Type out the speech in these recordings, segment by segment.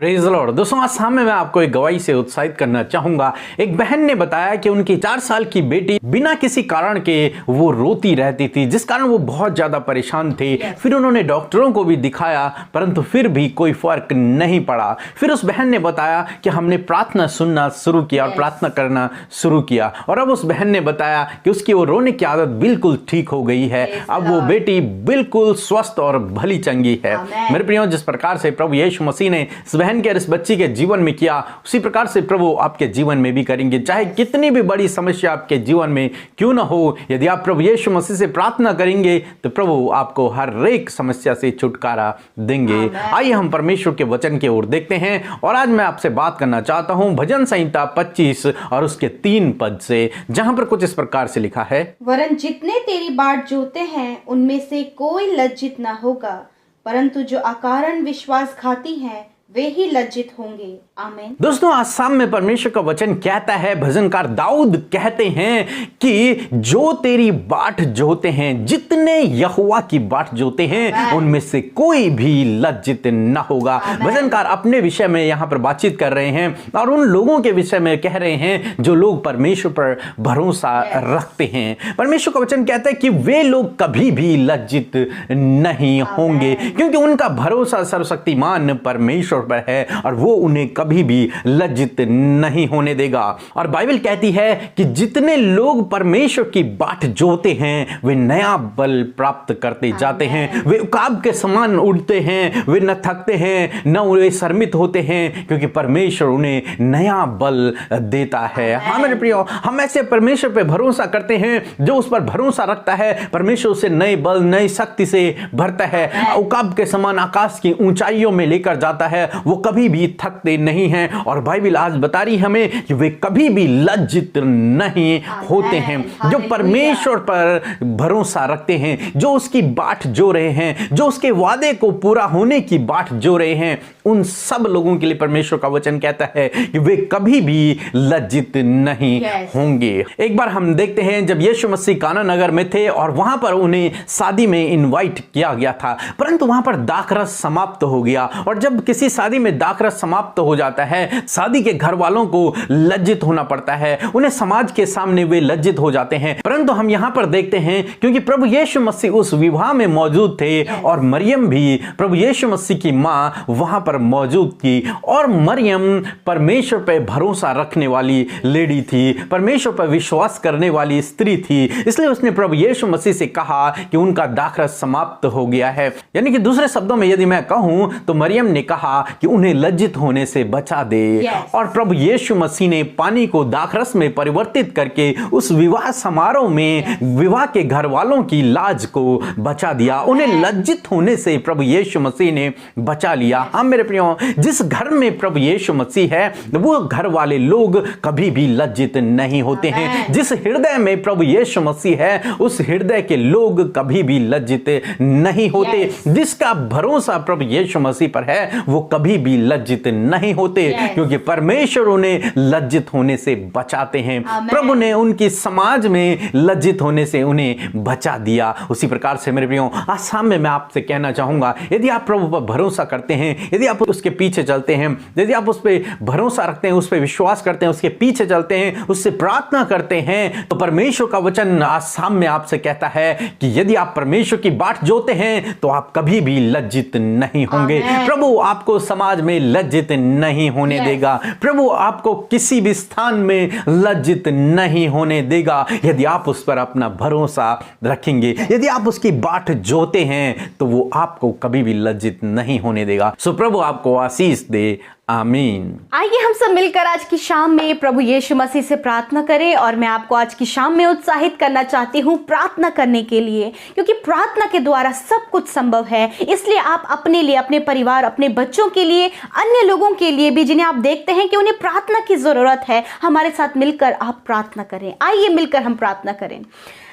Praise the Lord. दोस्तों, आज सामने मैं आपको एक गवाही से उत्साहित करना चाहूंगा। एक बहन ने बताया कि उनकी 4 साल की बेटी बिना किसी कारण के वो रोती रहती थी, जिस कारण वो बहुत ज्यादा परेशान थे। फिर उन्होंने डॉक्टरों को भी दिखाया, परंतु फिर भी कोई फर्क नहीं पड़ा। फिर उस बहन ने बताया कि हमने प्रार्थना सुनना शुरू किया और प्रार्थना करना शुरू किया, और अब उस बहन ने बताया कि उसकी वो रोने की आदत बिल्कुल ठीक हो गई है। अब वो बेटी बिल्कुल स्वस्थ और भली चंगी है। मेरे प्रियो, जिस प्रकार से प्रभु यीशु मसीह ने बहन के और इस बच्ची के जीवन में किया, उसी प्रकार से प्रभु आपके जीवन में भी करेंगे। चाहे कितनी भी बड़ी समस्या आपके जीवन में क्यों ना हो, यदि आप प्रभु यीशु मसीह से प्रार्थना करेंगे तो प्रभु आपको हर एक समस्या से छुटकारा देंगे। आइए हम परमेश्वर के वचन की ओर देखते हैं, और आज मैं आपसे बात करना चाहता हूं भजन संहिता 25 और उसके 3 पद से, जहां पर कुछ इस प्रकार से लिखा है, वरन जितने तेरी बाट जोते हैं उनमें से कोई लज्जित न होगा, परंतु जो अकारण विश्वासघाती हैं वे ही लज्जित होंगे। आमीन। दोस्तों, आज सामने परमेश्वर का वचन कहता है, भजनकार दाऊद कहते हैं कि जो तेरी बाट जोते हैं, जितने यहोवा की बाट जोते हैं, उनमें से कोई भी लज्जित न होगा। भजनकार अपने विषय में यहां पर बातचीत कर रहे हैं और उन लोगों के विषय में कह रहे हैं जो लोग परमेश्वर पर भरोसा रखते हैं। परमेश्वर का वचन कहता है कि वे लोग कभी भी लज्जित नहीं होंगे, क्योंकि उनका भरोसा सर्वशक्तिमान परमेश्वर पर है और वो उन्हें कभी भी लज्जित नहीं होने देगा। और बाइबल कहती है कि जितने लोग परमेश्वर की बाट जोते हैं वे नया बल प्राप्त करते जाते हैं। वे उकाब के समान उड़ते हैं, वे न थकते हैं न वे शर्मित होते हैं, क्योंकि परमेश्वर उन्हें नया बल देता है। हाँ मेरे प्रियो, हम ऐसे परमेश्वर पे भरोसा करते हैं, जो उस पर भरोसा रखता है परमेश्वर उसे नए बल नई शक्ति से भरता है। उकाब के समान आकाश की ऊंचाइयों में लेकर जाता है, वो कभी भी थकते नहीं हैं। और बाइबल आज बता रही हमें कि वे कभी भी लज्जित नहीं होते हैं। जो परमेश्वर पर भरोसा रखते हैं, जो उसकी बाट जो रहे हैं, जो उसके वादे को पूरा होने की बाट जो रहे हैं, उन सब लोगों के लिए परमेश्वर का वचन कहता है कि वे कभी भी लज्जित नहीं होंगे। एक बार हम देखते हैं, जब यीशु मसीह काना नगर में थे और वहां पर उन्हें शादी में इनवाइट किया गया था, परंतु वहां पर दाखरस समाप्त हो गया। और जब किसी शादी में दाखरस समाप्त हो जाता है, शादी के घर वालों को लज्जित होना पड़ता है, उन्हें समाज के सामने वे लज्जित हो जाते हैं। परंतु हम यहां पर देखते हैं, क्योंकि प्रभु यीशु मसीह उस विवाह में मौजूद थे और मरियम भी प्रभु यीशु मसीह की मां वहां पर मौजूद थी, और मरियम परमेश्वर पर भरोसा रखने वाली लेडी थी, परमेश्वर पर विश्वास करने वाली स्त्री थी। इसलिए उसने प्रभु यीशु मसीह से कहा कि उनका दाखरस समाप्त हो गया है। यानी कि दूसरे शब्दों में यदि मैं कहूं तो मरियम ने कहा कि उन्हें लज्जित होने से बचा दे। और प्रभु यीशु मसीह ने पानी को दाखरस में परिवर्तित करके उस विवाह समारोह में विवाह के घर वालों की लाज को बचा दिया। उन्हें लज्जित होने से प्रभु यीशु मसीह ने बचा लिया। हम मेरे प्रियो, जिस घर में प्रभु यीशु मसीह है, वो घर वाले लोग कभी भी लज्जित नहीं होते हैं। जिस हृदय में प्रभु यीशु मसीह है, उस हृदय के लोग कभी भी लज्जित नहीं होते। जिसका भरोसा प्रभु यीशु मसीह पर है, वो कभी भी लज्जित नहीं होते, क्योंकि परमेश्वर उन्हें लज्जित होने से बचाते हैं। प्रभु ने उनकी समाज में लज्जित होने से उन्हें बचा दिया। उसी प्रकार से मेरे प्रियो, आज सामने मैं आपसे कहना चाहूंगा, यदि आप प्रभु पर भरोसा करते हैं, यदि आप उसके पीछे चलते हैं, यदि आप उस पर भरोसा रखते हैं, उस पर विश्वास करते हैं, उसके पीछे चलते हैं, उससे प्रार्थना करते हैं, तो परमेश्वर का वचन आज सामने आपसे कहता है कि यदि आप परमेश्वर की बाट जोते हैं तो आप कभी भी लज्जित नहीं होंगे। प्रभु आपको समाज में लज्जित नहीं होने देगा। प्रभु आपको किसी भी स्थान में लज्जित नहीं होने देगा, यदि आप उस पर अपना भरोसा रखेंगे। यदि आप उसकी बाट जोते हैं तो वो आपको कभी भी लज्जित नहीं होने देगा। सो प्रभु आपको आशीष दे। आमीन। आइए हम सब मिलकर आज की शाम में प्रभु यीशु मसीह से प्रार्थना करें, और मैं आपको आज की शाम में उत्साहित करना चाहती हूँ प्रार्थना करने के लिए, क्योंकि प्रार्थना के द्वारा सब कुछ संभव है। इसलिए आप अपने लिए, अपने परिवार, अपने बच्चों के लिए, अन्य लोगों के लिए भी जिन्हें आप देखते हैं कि उन्हें प्रार्थना की जरूरत है, हमारे साथ मिलकर आप प्रार्थना करें। आइए मिलकर हम प्रार्थना करें।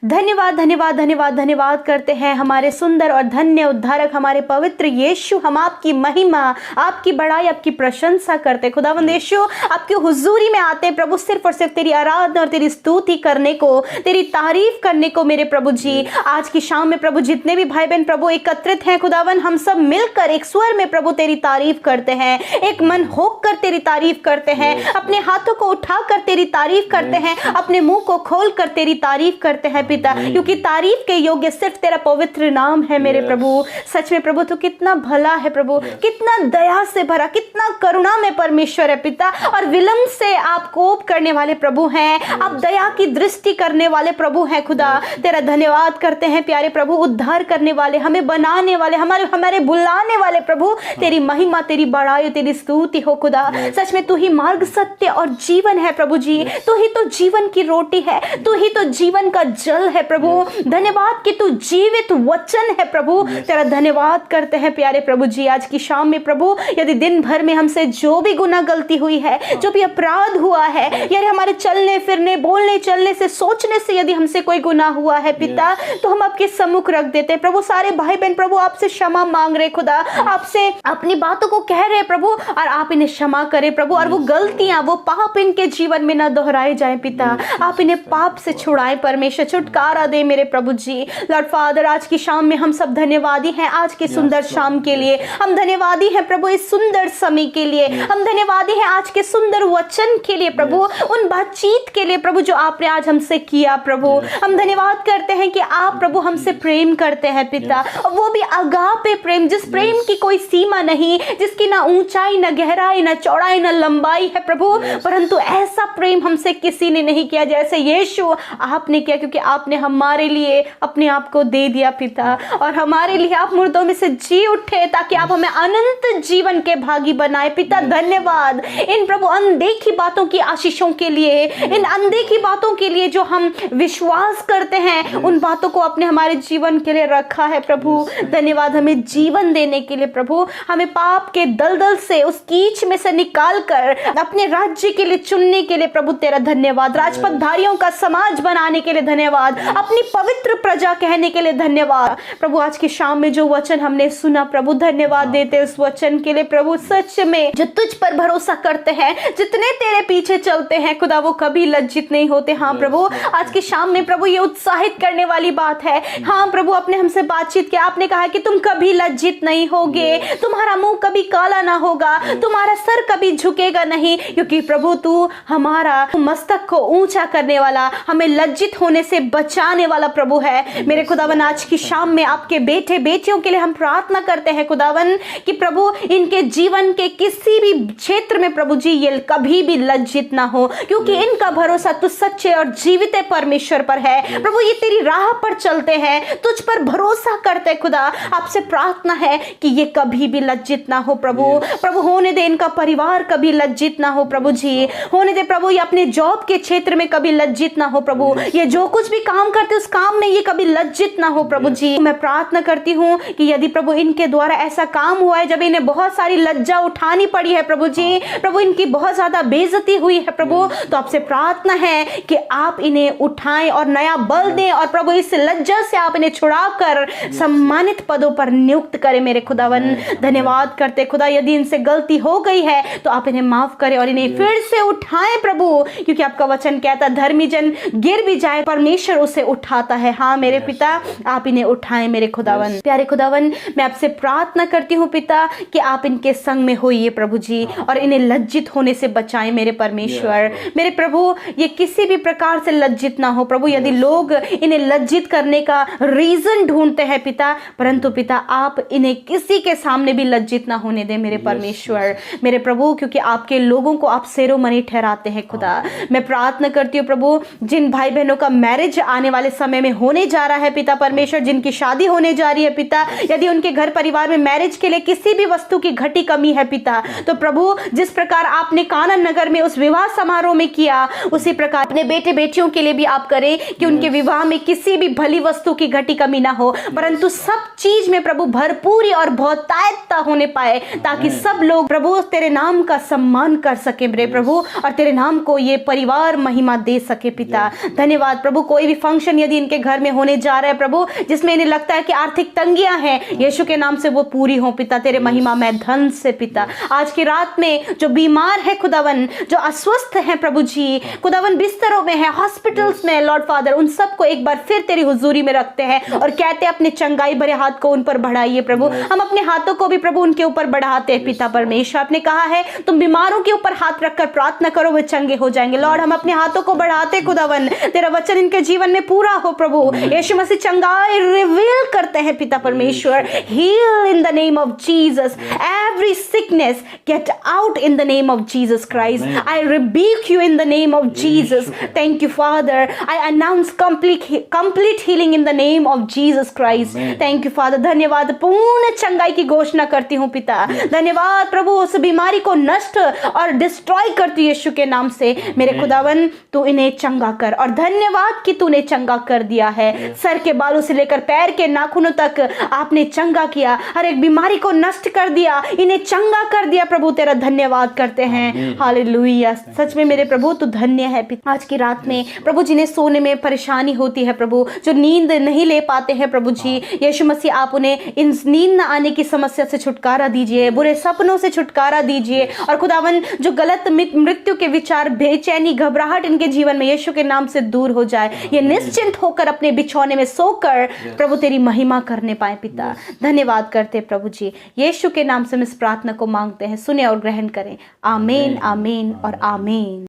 धन्यवाद धन्यवाद धन्यवाद धन्यवाद करते हैं हमारे सुंदर और धन्य उद्धारक हमारे पवित्र यीशु। हम आपकी महिमा, आपकी बड़ाई, आपकी प्रशंसा करते हैं खुदावंद यीशु। आपकी हुजूरी में आते हैं प्रभु, सिर्फ और सिर्फ तेरी आराधना और तेरी स्तुति करने को, तेरी तारीफ करने को मेरे प्रभु जी। आज की शाम में प्रभु जितने भी भाई बहन प्रभु एकत्रित हैं खुदावन, हम सब मिलकर एक स्वर में प्रभु तेरी तारीफ करते हैं, एक मन होकर तेरी तारीफ करते हैं, अपने हाथों को उठाकर तेरी तारीफ करते हैं, अपने मुंह को खोलकर तेरी तारीफ करते हैं पिता, क्योंकि तारीफ के योग्य सिर्फ तेरा पवित्र नाम है मेरे प्रभु। सच में प्रभु तू कितना भला है प्रभु, कितना दया से भरा, कितना करुणा में परमेश्वर है पिता, और विलंब से आप कोप करने वाले प्रभु हैं, आप दया की दृष्टि करने वाले प्रभु हैं खुदा। तेरा धन्यवाद करते हैं प्यारे प्रभु, उद्धार करने वाले, हमें बनाने वाले, हमारे बुलाने वाले प्रभु। तेरी महिमा, तेरी बड़ाई, तेरी स्तुति हो खुदा। सच में तू ही मार्ग, सत्य और जीवन है प्रभु जी। तू ही तो जीवन की रोटी है, तू ही तो जीवन का जल है प्रभु। धन्यवाद कि तू जीवित वचन है प्रभु। तेरा धन्यवाद करते हैं प्यारे प्रभु जी। आज की शाम में प्रभु यदि दिन भर में हमसे जो भी गुनाह गलती हुई है, जो भी अपराध हुआ है, यानी हमारे चलने फिरने, बोलने चलने से, सोचने से यदि हमसे कोई गुनाह हुआ है पिता, तो हम आपके सम्मुख रख देते हैं प्रभु। सारे भाई बहन प्रभु आपसे क्षमा मांग रहे खुदा, आपसे अपनी बातों को कह रहे प्रभु, और आप इन्हें क्षमा करें प्रभु, और वो गलतियां, वो पाप इनके जीवन में न दोहराए जाए पिता। आप इन्हें पाप से छुड़ाएं परमेश्वर, छुटकारा दे मेरे प्रभु जी। लॉर्ड फादर, आज की शाम में हम सब धन्यवादी हैं आज के सुंदर शाम के लिए। हम धन्यवादी हैं प्रभु इस सुंदर समय के लिए। हम धन्यवादी हैं आज के सुंदर वचन के लिए प्रभु, उन बातचीत के लिए प्रभु जो आपने आज हमसे किया प्रभु। हम धन्यवाद करते हैं कि आप प्रभु हमसे प्रेम करते हैं पिता, वो भी अगापे प्रेम, जिस प्रेम की कोई सीमा नहीं, जिसकी ना ऊंचाई, ना गहराई, ना चौड़ाई, ना लंबाई है प्रभु, परंतु ऐसा प्रेम हमसे किसी ने नहीं किया जैसे यीशु आपने किया, क्योंकि आपने हमारे लिए अपने आप को दे दिया पिता, और हमारे लिए आप मुर्दों में से जी उठे ताकि आप हमें अनंत जीवन के भागी बनाए पिता। धन्यवाद इन प्रभु अनदेखी बातों की आशीषों के लिए, इन अनदेखी बातों के लिए जो हम विश्वास करते हैं, उन बातों को आपने हमारे जीवन के लिए रखा है प्रभु। धन्यवाद हमें जीवन देने के लिए प्रभु, हमें पाप के दलदल से, उस कीच में से निकाल कर अपने राज्य के लिए चुनने के लिए प्रभु तेरा धन्यवाद। राजपथधारियों का समाज बनाने के लिए धन्यवाद, अपनी पवित्र प्रजा कहने के लिए धन्यवाद प्रभु। आज की शाम में जो वचन हमने सुना प्रभु, धन्यवाद देते उस वचन के लिए प्रभु। सच में जो तुझ पर भरोसा करते हैं, जितने तेरे पीछे चलते हैं खुदा, वो कभी लज्जित नहीं होते। हाँ प्रभु, आज की शाम में प्रभु ये उत्साहित करने वाली बात है। हाँ प्रभु, आपने हमसे बातचीत किया, आपने कहा कि तुम कभी लज्जित नहीं होगे, तुम्हारा मुंह कभी काला ना होगा, तुम्हारा सर कभी झुकेगा नहीं, क्योंकि प्रभु तू हमारा मस्तक को ऊंचा करने वाला, हमें लज्जित होने से बचाने वाला प्रभु है मेरे खुदावन। आज की शाम में आपके बेटे बेटियों के लिए हम प्रार्थना करते हैं खुदावन कि प्रभु इनके जीवन के किसी भी क्षेत्र में प्रभु जी ये कभी भी लज्जित ना हो, क्योंकि इनका भरोसा तू सच्चे और जीवित परमेश्वर पर है प्रभु। ये तेरी राह पर चलते हैं, तुझ पर भरोसा करते खुदा। आपसे प्रार्थना है कि ये कभी भी लज्जित ना हो प्रभु। प्रभु होने दे इनका परिवार कभी लज्जित ना हो प्रभु जी, होने दे प्रभु ये अपने जॉब के क्षेत्र में कभी लज्जित ना हो प्रभु, ये जो कुछ भी काम करते उस काम में ये कभी लज्जित ना हो प्रभु जी। मैं प्रार्थना करती हूँ कि यदि प्रभु इनके द्वारा ऐसा काम हुआ है जब इन्हें बहुत सारी लज्जा उठानी पड़ी है प्रभु जी, प्रभु इनकी बहुत ज्यादा बेइज्जती हुई है प्रभु, तो आपसे प्रार्थना है कि आप इन्हें उठाएं और नया बल दें, और प्रभु इस लज्जा से आप इन्हें छुड़ाकर सम्मानित पदों पर नियुक्त करें मेरे खुदावन। धन्यवाद करते खुदा, यदि इनसे गलती हो गई है तो आप इन्हें माफ करें और इन्हें फिर से उठाएं प्रभु, क्योंकि आपका वचन कहता है धर्मी जन गिर भी जाए परमेश्वर उसे उठाता है। हाँ मेरे पिता, आप इन्हें उठाएं मेरे खुदावन। प्यारे खुदावन, मैं आपसे प्रार्थना करती हूँ पिता कि आप इनके संग में होइए प्रभु जी, और इन्हें लज्जित होने से बचाएं मेरे परमेश्वर। मेरे प्रभु ये किसी भी प्रकार से लज्जित ना हो प्रभु। यदि लोग इन्हें लज्जित करने का रीजन ढूंढते हैं पिता, परंतु पिता आप इन्हें किसी के सामने भी लज्जित ना होने दें मेरे परमेश्वर मेरे प्रभु, क्योंकि आपके लोगों को आप सेरोमनी ठहराते हैं खुदा। मैं प्रार्थना करती हूँ प्रभु, जिन भाई बहनों का मैरिज आने वाले समय में होने जा रहा है पिता परमेश्वर, जिनकी शादी होने जा रही है पिता, यदि उनके घर परिवार में मैरिज के लिए किसी भी वस्तु की घटी कमी है पिता, तो प्रभु जिस प्रकार आपने कानन नगर में उस विवाह समारोह में किया, उसी प्रकार अपने बेटे बेटियों के लिए भी आप करें कि उनके विवाह में किसी भी भली वस्तु की घटी कमी ना हो, परंतु सब चीज में प्रभु भरपूरी और बहुतायतता होने पाए, ताकि सब लोग प्रभु तेरे नाम का सम्मान कर सके मेरे प्रभु, और तेरे नाम को ये परिवार महिमा दे सके पिता। धन्यवाद प्रभु। कोई भी फंक्शन यदि इनके घर में होने जा रहा है प्रभु, जिसमें इन्हें लगता है कि आर्थिक तंगियां हैं, यीशु के नाम से वो पूरी हो पिता, तेरे महिमा में धन से पिता। आज की रात में जो बीमार है खुदावन, जो अस्वस्थ है प्रभु जी, खुदावन बिस्तरों में है, हॉस्पिटल्स में, लॉर्ड फादर, उन सबको एक बार फिर तेरी हुजूरी में रखते हैं और कहते हैं अपने चंगाई भरे हाथ को उन पर बढ़ाइए प्रभु। हम अपने हाथों को भी प्रभु उनके ऊपर बढ़ाते हैं पिता परमेश्वर। आपने कहा है तुम बीमारों के ऊपर हाथ रखकर प्रार्थना करो, वे चंगे हो जाएंगे। लॉर्ड हम अपने हाथों को बढ़ाते खुदावन, तेरा वचन इनके जीवन में पूरा हो प्रभु। यीशु मसीह चंगाई रिवील करते हैं पिता परमेश्वर। Heal in the name of Jesus, every sickness get out in the name of Jesus Christ. I rebuke you in the name of Jesus. Thank you father, I announce complete healing in the name of Jesus Christ. Thank you father, धन्यवाद, पूर्ण चंगाई की घोषणा करती हूँ पिता। धन्यवाद प्रभु, उस बीमारी को नष्ट और डिस्ट्रॉय करती यीशु के नाम से मेरे खुदावन, तू इन्हें चंगा कर। और धन्यवाद कि तूने चंगा कर दिया है, सर के बालों से लेकर पैर के नाखूनों तक आपने चंगा किया, हर एक बीमारी को नष्ट कर दिया, इन्हें चंगा कर दिया प्रभु। तेरा धन्यवाद करते हैं, हालेलुया। सच में मेरे प्रभु तू धन्य है पिता। आज की रात में प्रभु जिन्हें सोने में परेशानी होती है प्रभु, जो नींद नहीं ले पाते हैं प्रभु जी, यीशु मसीह आप उन्हें इन नींद न आने की समस्या से छुटकारा दीजिए, बुरे सपनों से छुटकारा दीजिए। और खुदावन जो गलत मृत्यु के विचार, बेचैनी, घबराहट इनके जीवन में यीशु के नाम से दूर हो जाए, ये निश्चिंत होकर अपने बिछौने में सोकर प्रभु तेरी महिमा करने पाए पिता। धन्यवाद करते प्रभु जी, यीशु के नाम से हम इस प्रार्थना को मांगते हैं, सुने और ग्रहण करें। आमीन, आमीन और आमीन।